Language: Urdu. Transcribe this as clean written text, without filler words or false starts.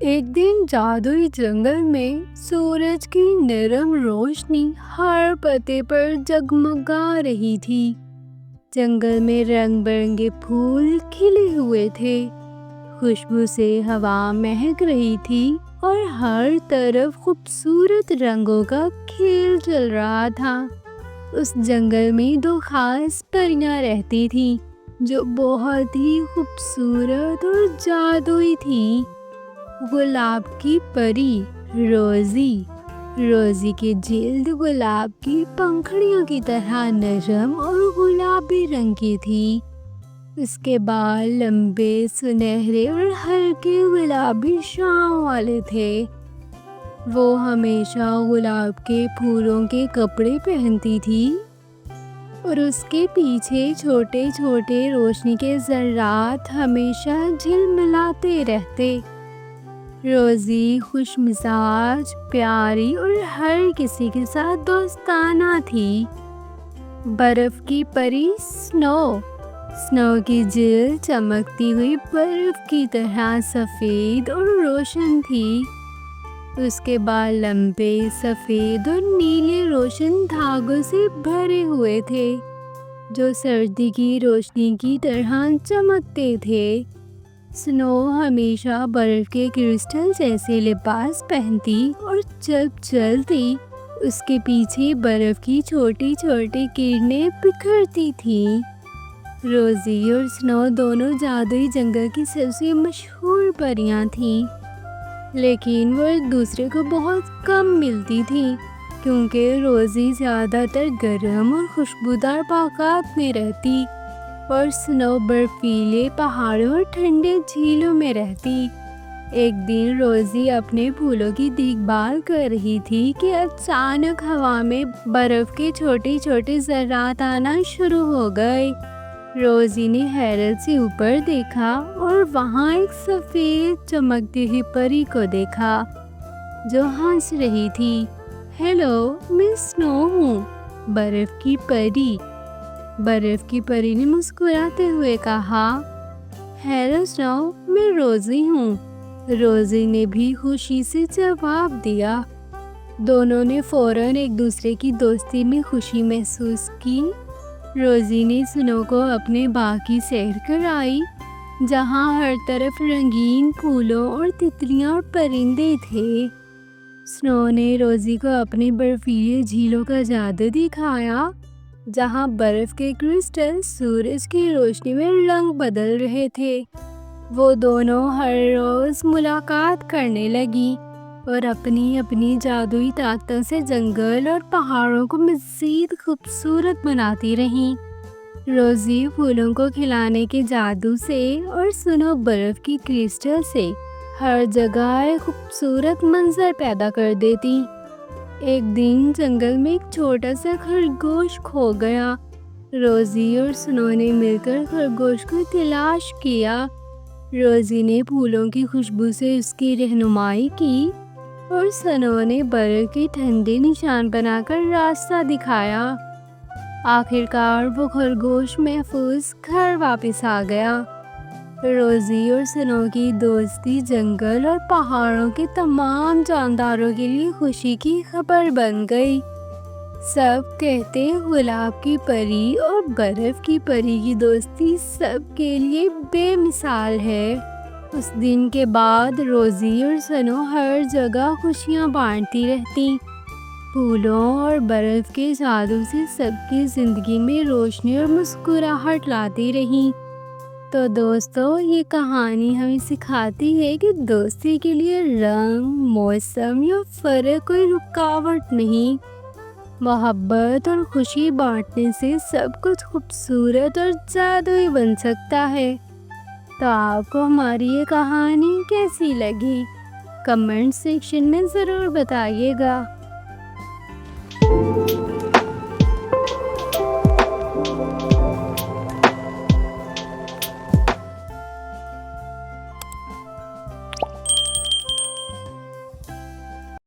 ایک دن جادوئی جنگل میں سورج کی نرم روشنی ہر پتے پر جگمگا رہی تھی۔ جنگل میں رنگ برنگے پھول کھلے ہوئے تھے، خوشبو سے ہوا مہک رہی تھی اور ہر طرف خوبصورت رنگوں کا کھیل چل رہا تھا۔ اس جنگل میں دو خاص پریاں رہتی تھیں جو بہت ہی خوبصورت اور جادوئی تھیں۔ گلاب کی پری روزی کی جلد گلاب کی پنکھڑیوں کی طرح نرم اور گلابی رنگ کی تھی۔ اس کے بال لمبے، سنہرے اور ہلکے گلابی شام والے تھے۔ وہ ہمیشہ گلاب کے پھولوں کے کپڑے پہنتی تھی اور اس کے پیچھے چھوٹے چھوٹے روشنی کے ذرات ہمیشہ جھلملاتے رہتے۔ روزی خوش مزاج، پیاری اور ہر کسی کے ساتھ دوستانہ تھی۔ برف کی پری سنو کی جلد چمکتی ہوئی برف کی طرح سفید اور روشن تھی۔ اس کے بال لمبے، سفید اور نیلے روشن دھاگوں سے بھرے ہوئے تھے جو سردی کی روشنی کی طرح چمکتے تھے۔ سنو ہمیشہ برف کے کرسٹل جیسے لباس پہنتی اور جب چلتی اس کے پیچھے برف کی چھوٹی چھوٹی کرنیں بکھرتی تھیں۔ روزی اور سنو دونوں جادوئی جنگل کی سب سے مشہور پریاں تھیں، لیکن وہ ایک دوسرے کو بہت کم ملتی تھیں کیونکہ روزی زیادہ تر گرم اور خوشبودار باغات میں رہتی اور سنو برفیلے پہاڑوں اور ٹھنڈے جھیلوں میں رہتی۔ ایک دن روزی اپنے پھولوں کی دیکھ بھال کر رہی تھی کہ اچانک ہوا میں برف کے چھوٹے چھوٹے ذرات آنا شروع ہو گئے۔ روزی نے حیرت سے اوپر دیکھا اور وہاں ایک سفید چمکتی ہوئی پری کو دیکھا جو ہنس رہی تھی۔ ہیلو، میں سنو ہوں، برف کی پری نے مسکراتے ہوئے کہا۔ ہیلو سنو، میں روزی ہوں، روزی نے بھی خوشی سے جواب دیا۔ دونوں نے فوراً ایک دوسرے کی دوستی میں خوشی محسوس کی۔ روزی نے سنو کو اپنے باغ کی سیر کرائی جہاں ہر طرف رنگین پھولوں اور تتلیاں اور پرندے تھے۔ سنو نے روزی کو اپنے برفیلے جھیلوں کا جادو دکھایا جہاں برف کے کرسٹل سورج کی روشنی میں رنگ بدل رہے تھے۔ وہ دونوں ہر روز ملاقات کرنے لگی اور اپنی اپنی جادوئی طاقتوں سے جنگل اور پہاڑوں کو مزید خوبصورت بناتی رہیں۔ روزی پھولوں کو کھلانے کے جادو سے اور سنو برف کی کرسٹل سے ہر جگہ ایک خوبصورت منظر پیدا کر دیتی۔ ایک دن جنگل میں ایک چھوٹا سا خرگوش کھو گیا۔ روزی اور سنو نے مل کر خرگوش کو تلاش کیا۔ روزی نے پھولوں کی خوشبو سے اس کی رہنمائی کی اور سنو نے برف کے ٹھنڈے نشان بنا کر راستہ دکھایا۔ آخرکار وہ خرگوش محفوظ گھر واپس آ گیا۔ روزی اور سنو کی دوستی جنگل اور پہاڑوں کے تمام جانداروں کے لیے خوشی کی خبر بن گئی۔ سب کہتے گلاب کی پری اور برف کی پری کی دوستی سب کے لیے بے مثال ہے۔ اس دن کے بعد روزی اور سنو ہر جگہ خوشیاں بانٹتی رہتی، پھولوں اور برف کے جادو سے سب کی زندگی میں روشنی اور مسکراہٹ لاتی رہیں۔ تو دوستو، یہ کہانی ہمیں سکھاتی ہے کہ دوستی کے لیے رنگ، موسم یا فرق کوئی رکاوٹ نہیں۔ محبت اور خوشی بانٹنے سے سب کچھ خوبصورت اور جادوئی بن سکتا ہے۔ تو آپ کو ہماری یہ کہانی کیسی لگی؟ کمنٹ سیکشن میں ضرور بتائیے گا۔